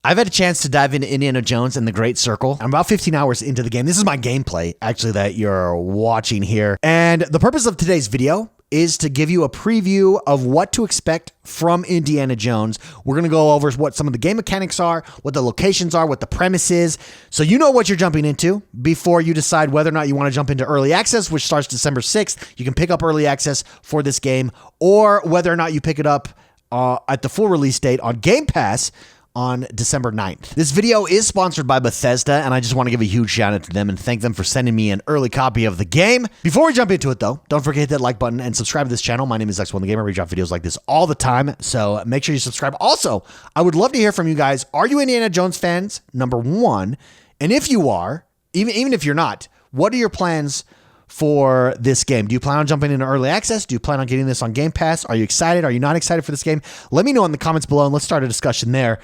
I've had a chance to dive into Indiana Jones and the Great Circle. I'm about 15 hours into the game. This is my gameplay, actually, that you're watching here. And the purpose of today's video is to give you a preview of what to expect from Indiana Jones. We're going to go over what some of the game mechanics are, what the locations are, what the premise is, so you know what you're jumping into before you decide whether or not you want to jump into early access, which starts December 6th. You can pick up early access for this game, or whether or not you pick it up at the full release date on Game Pass on December 9th. This video is sponsored by Bethesda, and I just want to give a huge shout out to them and thank them for sending me an early copy of the game. Before we jump into it though, don't forget to hit that like button and subscribe to this channel. My name is X1 the Gamer. We drop videos like this all the time, so make sure you subscribe. Also, I would love to hear from you guys. Are you Indiana Jones fans? Number one. And if you are, even if you're not, what are your plans for this game? Do you plan on jumping into early access? Do you plan on getting this on Game Pass? Are you excited? Are you not excited for this game? Let me know in the comments below and let's start a discussion there.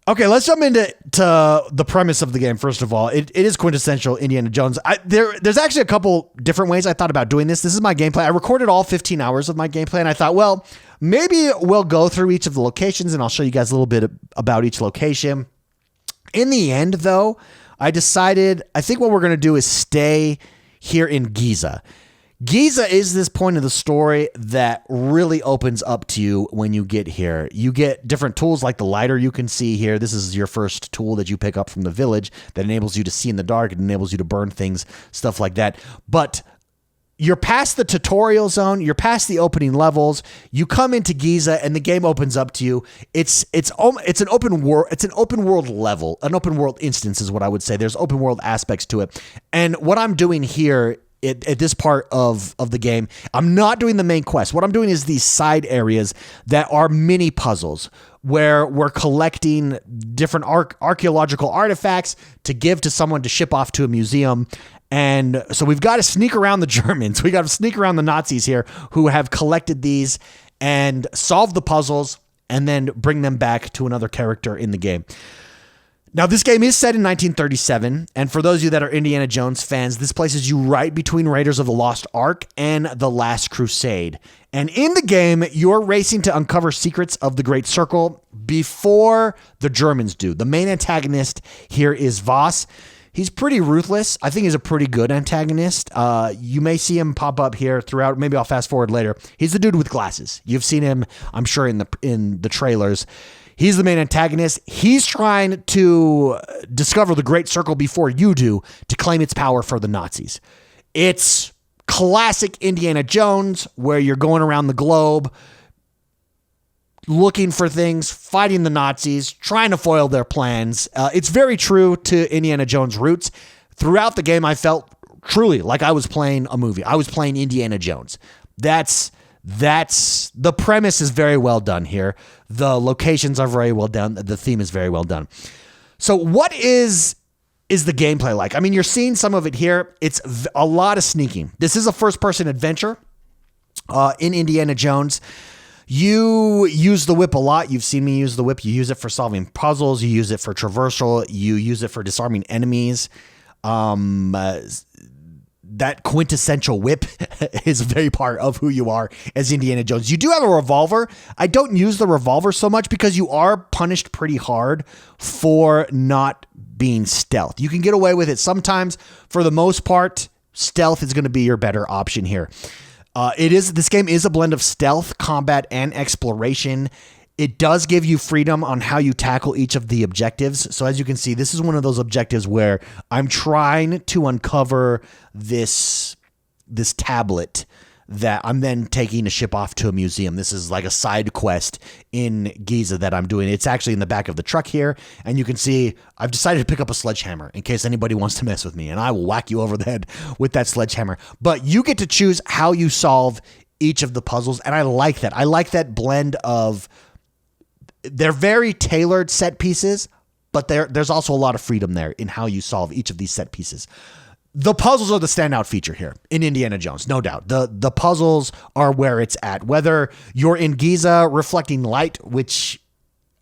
Okay, let's jump into the premise of the game. First of all, it is quintessential Indiana Jones. There's actually a couple different ways I thought about doing this. This is my gameplay. I recorded all 15 hours of my gameplay, and I thought, well, maybe we'll go through each of the locations, and I'll show you guys a little bit about each location. In the end, though, I decided, I think what we're going to do is stay here in Giza. Giza is this point of the story that really opens up to you when you get here. You get different tools like the lighter you can see here. This is your first tool that you pick up from the village that enables you to see in the dark. It enables you to burn things, stuff like that. But you're past the tutorial zone. You're past the opening levels. You come into Giza and the game opens up to you. It's an open world. It's an open world level, an open world instance is what I would say. There's open world aspects to it. And what I'm doing here at this part of the game, I'm not doing the main quest. What I'm doing is these side areas that are mini puzzles where we're collecting different archaeological artifacts to give to someone to ship off to a museum. And so we've got to sneak around the Germans. We got to sneak around the Nazis here who have collected these and solve the puzzles and then bring them back to another character in the game. Now, this game is set in 1937, and for those of you that are Indiana Jones fans, this places you right between Raiders of the Lost Ark and The Last Crusade. And in the game, you're racing to uncover secrets of the Great Circle before the Germans do. The main antagonist here is Voss. He's pretty ruthless. I think he's a pretty good antagonist. You may see him pop up here throughout. Maybe I'll fast forward later. He's the dude with glasses. You've seen him, I'm sure, in the trailers. He's the main antagonist. He's trying to discover the Great Circle before you do to claim its power for the Nazis. It's classic Indiana Jones where you're going around the globe looking for things, fighting the Nazis, trying to foil their plans. It's very true to Indiana Jones' roots. Throughout the game, I felt truly like I was playing a movie. I was playing Indiana Jones. That's the premise is very well done here. The locations are very well done. The theme is very well done. So what is the gameplay like? I mean, you're seeing some of it here. It's a lot of sneaking. This is a first-person adventure in Indiana Jones. You use the whip a lot. You've seen me use the whip. You use it for solving puzzles. You use it for traversal. You use it for disarming enemies. That quintessential whip is a very part of who you are as Indiana Jones. You do have a revolver. I don't use the revolver so much because you are punished pretty hard for not being stealth. You can get away with it sometimes. For the most part, stealth is going to be your better option here. This game is a blend of stealth, combat, and exploration. It does give you freedom on how you tackle each of the objectives. So as you can see, this is one of those objectives where I'm trying to uncover this tablet that I'm then taking to ship off to a museum. This is like a side quest in Giza that I'm doing. It's actually in the back of the truck here. And you can see I've decided to pick up a sledgehammer in case anybody wants to mess with me. And I will whack you over the head with that sledgehammer. But you get to choose how you solve each of the puzzles. And I like that. I like that blend of... They're very tailored set pieces, but there's also a lot of freedom there in how you solve each of these set pieces. The puzzles are the standout feature here in Indiana Jones, no doubt. The puzzles are where it's at. Whether you're in Giza reflecting light, which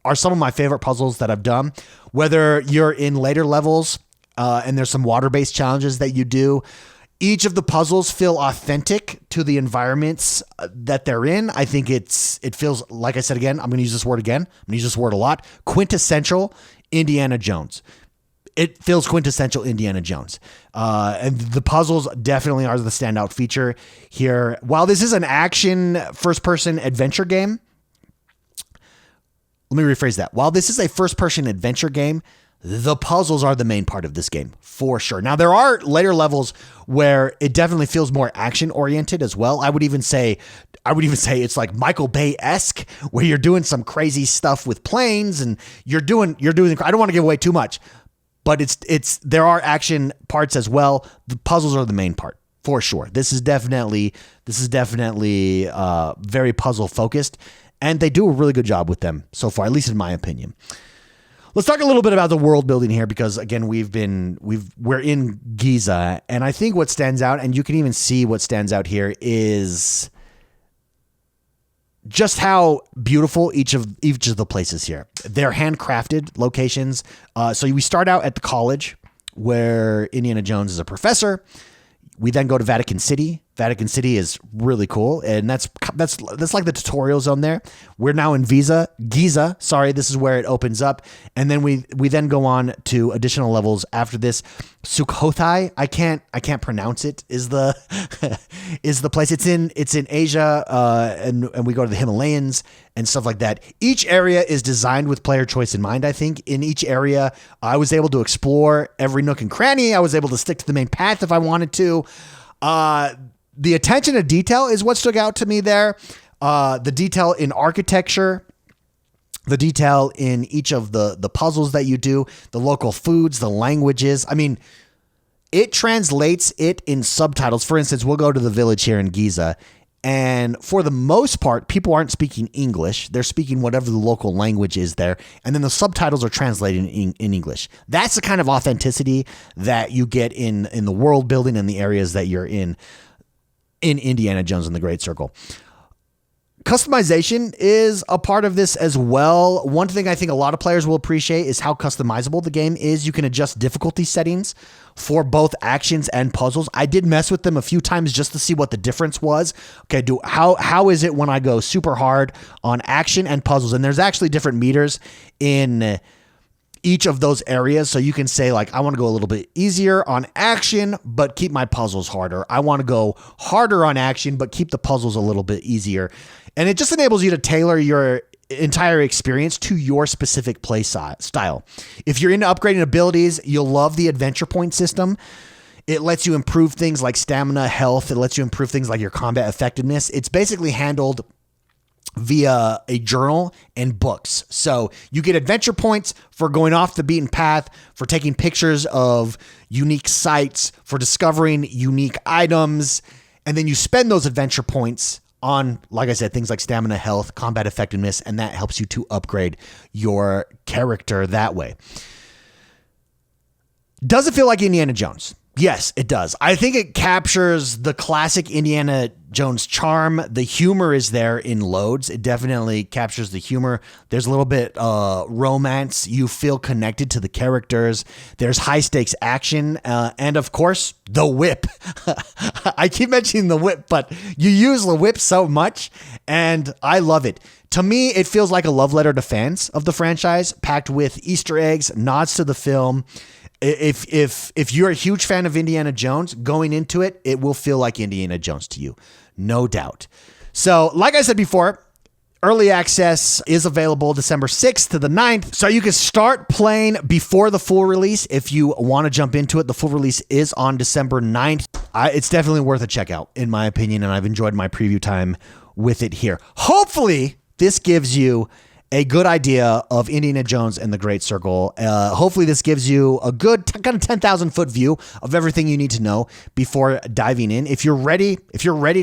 are some of my favorite puzzles that I've done, whether you're in later levels and there's some water-based challenges that you do, Each of the puzzles feel authentic to the environments that they're in. I think it feels, like I said again, I'm going to use this word again. I'm going to use this word a lot. Quintessential Indiana Jones. It feels quintessential Indiana Jones. And the puzzles definitely are the standout feature here. While this is an action first-person adventure game, let me rephrase that. While this is a first-person adventure game, the puzzles are the main part of this game, for sure. Now, there are later levels where it definitely feels more action-oriented as well. I would even say it's like Michael Bay-esque, where you're doing some crazy stuff with planes and you're doing. I don't want to give away too much, but there are action parts as well. The puzzles are the main part, for sure. This is definitely very puzzle focused, and they do a really good job with them so far, at least in my opinion. Let's talk a little bit about the world building here, because again, we're in Giza, and I think what stands out, and you can even see what stands out here, is just how beautiful each of the places here. They're handcrafted locations. So we start out at the college where Indiana Jones is a professor. We then go to Vatican City. Vatican City is really cool, and that's like the tutorial zone there. We're now in Giza. Sorry, this is where it opens up, and then we then go on to additional levels after this. Sukhothai, I can't pronounce it. Is the place? It's in Asia, and we go to the Himalayas and stuff like that. Each area is designed with player choice in mind. I think in each area, I was able to explore every nook and cranny. I was able to stick to the main path if I wanted to. The attention to detail is what stuck out to me there. The detail in architecture, the detail in each of the puzzles that you do, the local foods, the languages. I mean, it translates it in subtitles. For instance, we'll go to the village here in Giza, and for the most part, people aren't speaking English. They're speaking whatever the local language is there, and then the subtitles are translated in English. That's the kind of authenticity that you get in the world building and the areas that you're in Indiana Jones and the Great Circle. Customization is a part of this as well. One thing I think a lot of players will appreciate is how customizable the game is. You can adjust difficulty settings for both actions and puzzles. I did mess with them a few times just to see what the difference was. Okay, how is it when I go super hard on action and puzzles? And there's actually different meters in each of those areas. So you can say, like, I want to go a little bit easier on action, but keep my puzzles harder. I want to go harder on action, but keep the puzzles a little bit easier. And it just enables you to tailor your entire experience to your specific play style. If you're into upgrading abilities, you'll love the adventure point system. It lets you improve things like stamina, health. It lets you improve things like your combat effectiveness. It's basically handled via a journal and books. So you get adventure points for going off the beaten path, for taking pictures of unique sites, for discovering unique items, and then you spend those adventure points on, like I said, things like stamina, health, combat effectiveness, and that helps you to upgrade your character that way. Does it feel like Indiana Jones? Yes, it does. I think it captures the classic Indiana Jones charm. The humor is there in loads. It definitely captures the humor. There's a little bit romance. You feel connected to the characters. There's high stakes action. And of course, the whip. I keep mentioning the whip, but you use the whip so much, and I love it. To me, it feels like a love letter to fans of the franchise, packed with Easter eggs, nods to the film. If you're a huge fan of Indiana Jones, going into it, it will feel like Indiana Jones to you, no doubt. So, like I said before, early access is available December 6th to the 9th, so you can start playing before the full release if you want to jump into it. The full release is on December 9th. It's definitely worth a check out, in my opinion, and I've enjoyed my preview time with it here. Hopefully, this gives you a good idea of Indiana Jones and the Great Circle. Hopefully this gives you a good kind of 10,000 foot view of everything you need to know before diving in. If you're ready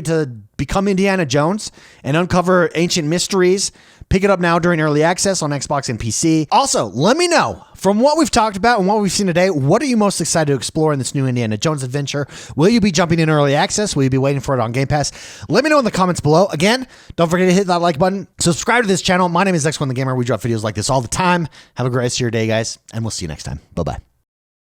to become Indiana Jones and uncover ancient mysteries, pick it up now during early access on Xbox and PC. Also, let me know, from what we've talked about and what we've seen today, what are you most excited to explore in this new Indiana Jones adventure? Will you be jumping in early access? Will you be waiting for it on Game Pass? Let me know in the comments below. Again, don't forget to hit that like button. Subscribe to this channel. My name is X1 the Gamer. We drop videos like this all the time. Have a great rest of your day, guys, and we'll see you next time. Bye-bye.